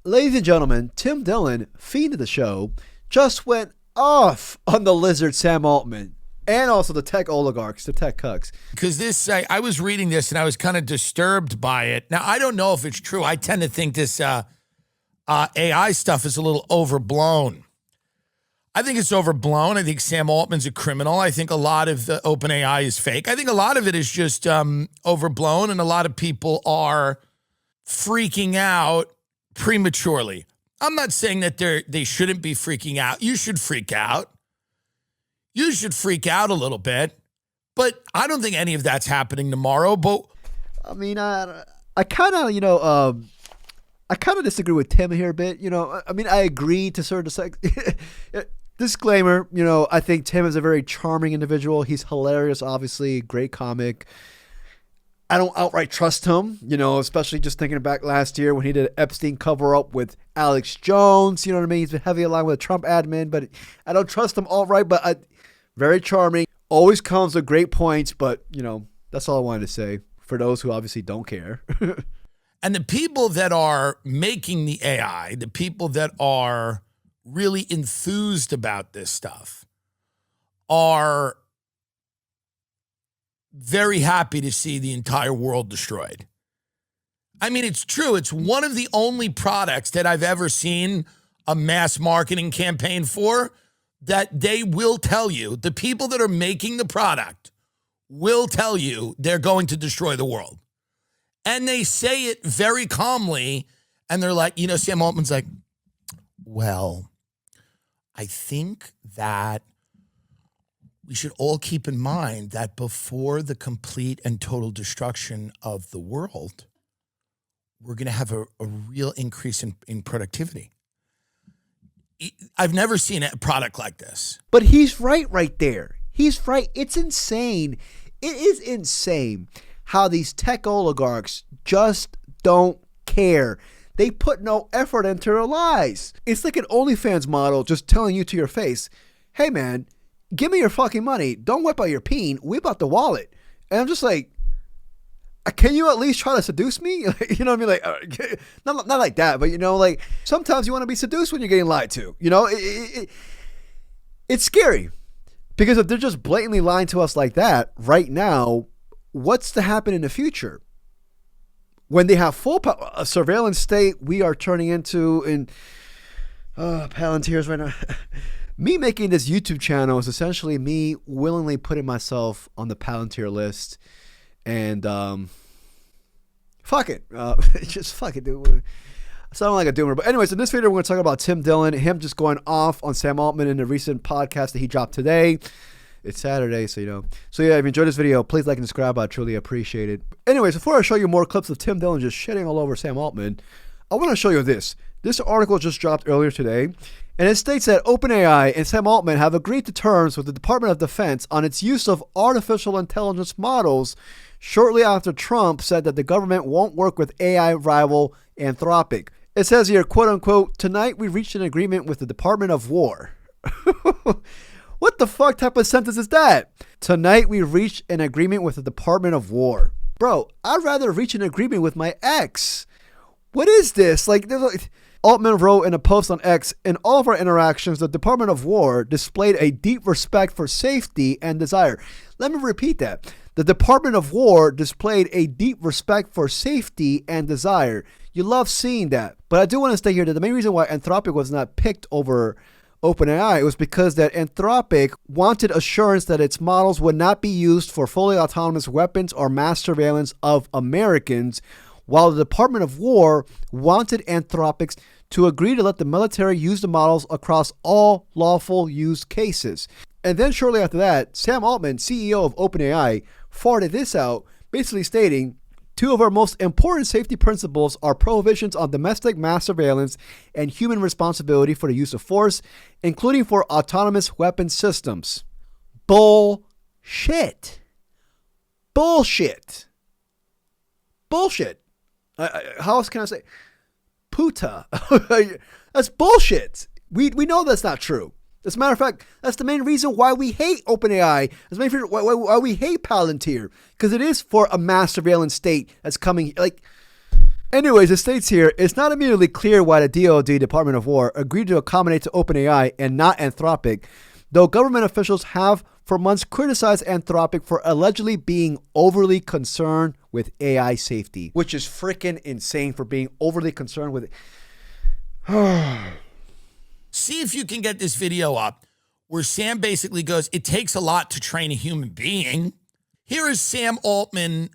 Ladies and gentlemen, Tim Dillon, fiend of the show, just went off on the lizard Sam Altman and also the tech oligarchs, the tech cucks. Because I was reading this and I was kind of disturbed by it. Now, I don't know if it's true. I tend to think this AI stuff is a little overblown. I think it's overblown. I think Sam Altman's a criminal. I think a lot of the OpenAI is fake. I think a lot of it is just overblown, and a lot of people are freaking out prematurely. I'm not saying that they shouldn't be freaking out. You should freak out. You should freak out a little bit. But I don't think any of that's happening tomorrow. But I mean, I kind of, I kind of disagree with Tim here a bit. I mean, I agree to a certain extent. Disclaimer, I think Tim is a very charming individual. He's hilarious, obviously, great comic. I don't outright trust him, especially just thinking back last year when he did an Epstein cover-up with Alex Jones. You know what I mean? He's been heavily aligned with a Trump admin, but I don't trust him outright, but very charming. Always comes with great points, but, that's all I wanted to say for those who obviously don't care. And the people that are making the AI, the people that are really enthused about this stuff, are very happy to see the entire world destroyed. I mean, it's true. It's one of the only products that I've ever seen a mass marketing campaign for that they will tell you, the people that are making the product will tell you they're going to destroy the world. And they say it very calmly, and they're like, Sam Altman's like, well, I think that we should all keep in mind that before the complete and total destruction of the world, we're going to have a real increase in productivity. I've never seen a product like this. But he's right there. He's right. It's insane. It is insane how these tech oligarchs just don't care. They put no effort into their lives. It's like an OnlyFans model just telling you to your face, hey man, give me your fucking money. Don't whip out your peen. Whip out the wallet. And I'm just like, can you at least try to seduce me? You know what I mean? Like, not like that, but like sometimes you want to be seduced when you're getting lied to. It's scary because if they're just blatantly lying to us like that right now, what's to happen in the future? When they have full surveillance state, we are turning into Palantirs right now. Me making this YouTube channel is essentially me willingly putting myself on the Palantir list, and fuck it, just fuck it, dude. I sound like a doomer, but anyways, in this video we're going to talk about Tim Dillon, him just going off on Sam Altman in the recent podcast that he dropped today. It's Saturday, so So yeah, if you enjoyed this video, please like and subscribe. I truly appreciate it. Anyways, before I show you more clips of Tim Dillon just shitting all over Sam Altman, I want to show you this. This article just dropped earlier today, and it states that OpenAI and Sam Altman have agreed to terms with the Department of Defense on its use of artificial intelligence models shortly after Trump said that the government won't work with AI rival Anthropic. It says here, quote unquote, tonight we reached an agreement with the Department of War. What the fuck type of sentence is that? Tonight we reached an agreement with the Department of War. Bro, I'd rather reach an agreement with my ex. What is this? Altman wrote in a post on X, in all of our interactions, the Department of War displayed a deep respect for safety and desire. Let me repeat that. The Department of War displayed a deep respect for safety and desire. You love seeing that. But I do want to state here that the main reason why Anthropic was not picked over OpenAI was because that Anthropic wanted assurance that its models would not be used for fully autonomous weapons or mass surveillance of Americans, while the Department of War wanted Anthropic to agree to let the military use the models across all lawful use cases. And then shortly after that, Sam Altman, CEO of OpenAI, farted this out, basically stating, two of our most important safety principles are prohibitions on domestic mass surveillance and human responsibility for the use of force, including for autonomous weapon systems. Bullshit. Bullshit. Bullshit. How else can I say? Puta. That's bullshit. We know that's not true. As a matter of fact, that's the main reason why we hate OpenAI. That's the main reason why we hate Palantir. Because it is for a mass surveillance state that's coming. Anyways, it states here, it's not immediately clear why the DoD, Department of War, agreed to accommodate to OpenAI and not Anthropic, though government officials have for months criticized Anthropic for allegedly being overly concerned with AI safety, which is freaking insane for being overly concerned with it. See if you can get this video up where Sam basically goes, it takes a lot to train a human being. Here is Sam Altman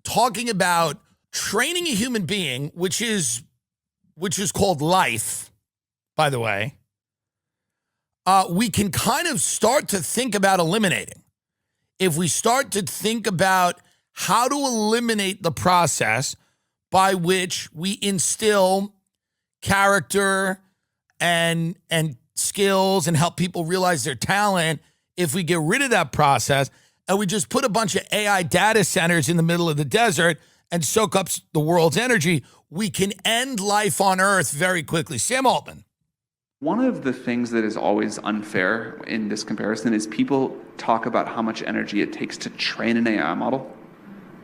talking about training a human being, which is called life, by the way. We can kind of start to think about eliminating. If we start to think about how to eliminate the process by which we instill character and skills and help people realize their talent, if we get rid of that process and we just put a bunch of AI data centers in the middle of the desert and soak up the world's energy, we can end life on Earth very quickly. Sam Altman. One of the things that is always unfair in this comparison is people talk about how much energy it takes to train an AI model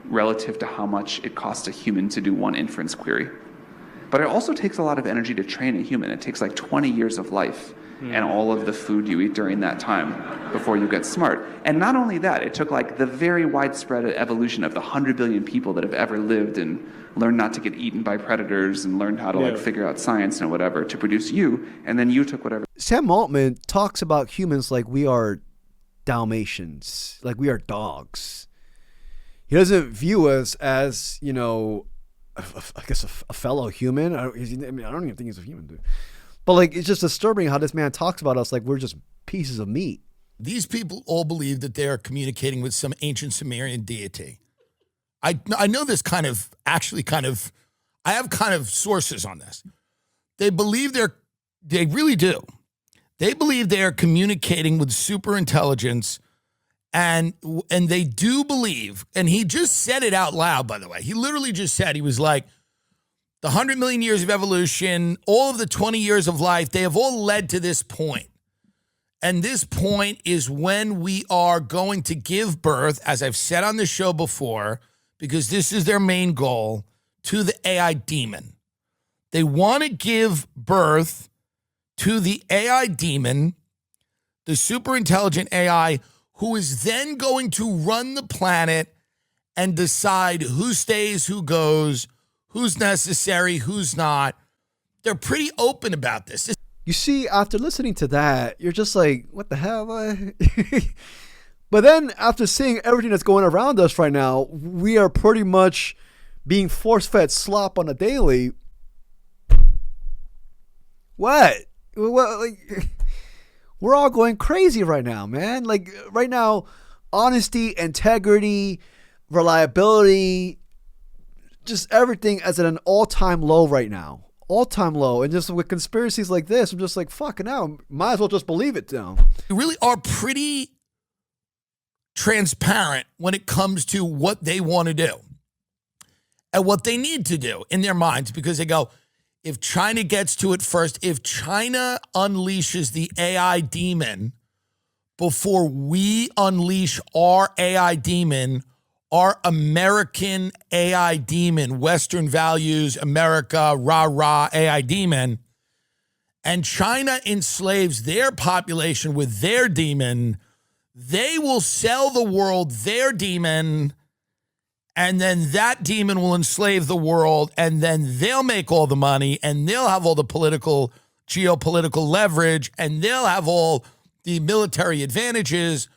relative to how much it costs a human to do one inference query. But it also takes a lot of energy to train a human. It takes like 20 years of life and all of the food you eat during that time before you get smart. And not only that, it took like the very widespread evolution of the 100 billion people that have ever lived and learned not to get eaten by predators and learned how to like figure out science and whatever to produce you. And then you took whatever. Sam Altman talks about humans like we are Dalmatians, like we are dogs. He doesn't view us as, you know, I guess a fellow human. I don't even think he's a human, dude. But like, it's just disturbing how this man talks about us like we're just pieces of meat. These people all believe that they are communicating with some ancient Sumerian deity. I know this I have kind of sources on this. They believe they really do. They believe they are communicating with super intelligence, and they do believe, and he just said it out loud, by the way. He literally just said, he was like, the 100 million years of evolution, all of the 20 years of life, they have all led to this point. And this point is when we are going to give birth, as I've said on the show before, because this is their main goal, to the AI demon. They want to give birth to the AI demon, the super intelligent AI, who is then going to run the planet and decide who stays, who goes, who's necessary, who's not. They're pretty open about this. You see, after listening to that, you're just like, what the hell? But then after seeing everything that's going around us right now, we are pretty much being force-fed slop on a daily. What? Like, we're all going crazy right now, man. Like right now, honesty, integrity, reliability, just everything is at an all-time low right now. All-time low. And just with conspiracies like this, I'm just like, fucking hell, might as well just believe it now. We really are pretty transparent when it comes to what they want to do and what they need to do in their minds, because they go, if China gets to it first, if China unleashes the AI demon before we unleash our AI demon, our American AI demon, Western values, America, rah-rah AI demon, and China enslaves their population with their demon, they will sell the world their demon, and then that demon will enslave the world, and then they'll make all the money, and they'll have all the geopolitical leverage, and they'll have all the military advantages.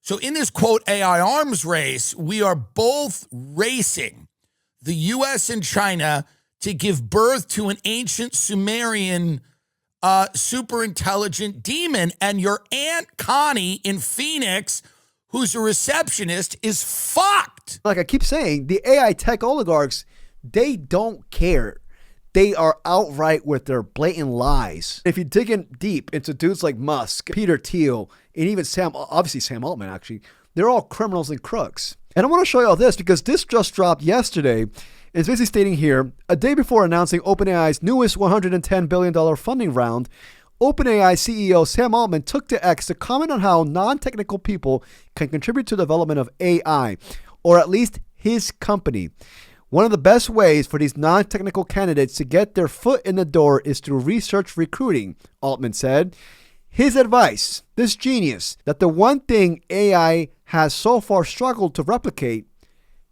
So in this, quote, AI arms race, we are both racing, the U.S. and China, to give birth to an ancient Sumerian super intelligent demon. And your Aunt Connie in Phoenix, who's a receptionist, is fucked. Like I keep saying, the AI tech oligarchs, they don't care. They are outright with their blatant lies. If you dig in deep into dudes like Musk, Peter Thiel, and even Sam Altman, actually, they're all criminals and crooks. And I want to show you all this because this just dropped yesterday. It's basically stating here, a day before announcing OpenAI's newest $110 billion funding round, OpenAI CEO Sam Altman took to X to comment on how non-technical people can contribute to the development of AI, or at least his company. One of the best ways for these non-technical candidates to get their foot in the door is through research recruiting, Altman said. His advice, this genius, that the one thing AI has so far struggled to replicate,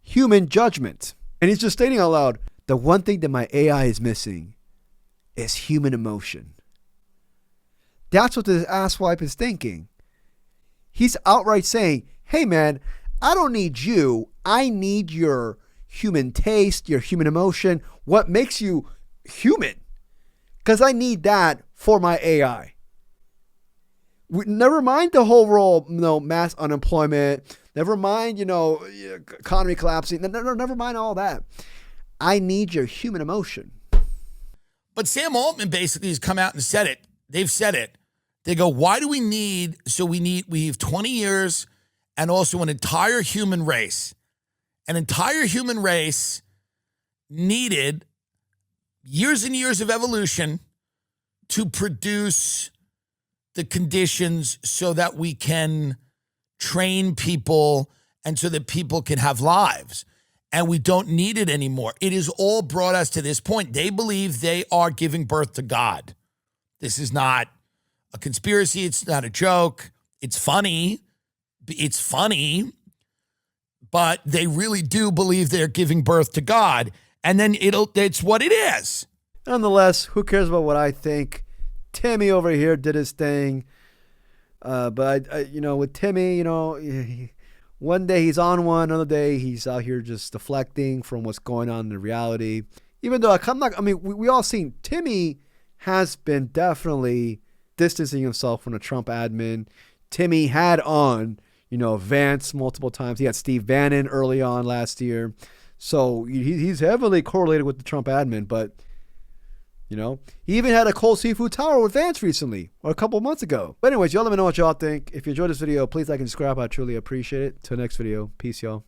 human judgment. And he's just stating out loud, the one thing that my AI is missing is human emotion. That's what this asswipe is thinking. He's outright saying, hey man, I don't need you. I need your human taste, your human emotion, what makes you human. Because I need that for my AI. Never mind the whole role, mass unemployment. Never mind, economy collapsing. Never mind all that. I need your human emotion. But Sam Altman basically has come out and said it. They've said it. They go, why do we need, we have 20 years and also an entire human race. An entire human race needed years and years of evolution to produce the conditions so that we can train people and so that people can have lives. And we don't need it anymore. It has all brought us to this point. They believe they are giving birth to God. This is not a conspiracy. It's not a joke. It's funny. It's funny. But they really do believe they're giving birth to God. And then it's what it is. Nonetheless, who cares about what I think? Timmy over here did his thing. But, with Timmy, one day he's on one, another day he's out here just deflecting from what's going on in reality. Even though we all seen Timmy has been definitely distancing himself from the Trump admin. Timmy had on, Vance multiple times. He had Steve Bannon early on last year. So he's heavily correlated with the Trump admin, but he even had a cold seafood tower with Vance recently, or a couple months ago. But anyways, y'all let me know what y'all think. If you enjoyed this video, please like and subscribe. I truly appreciate it. Till next video. Peace, y'all.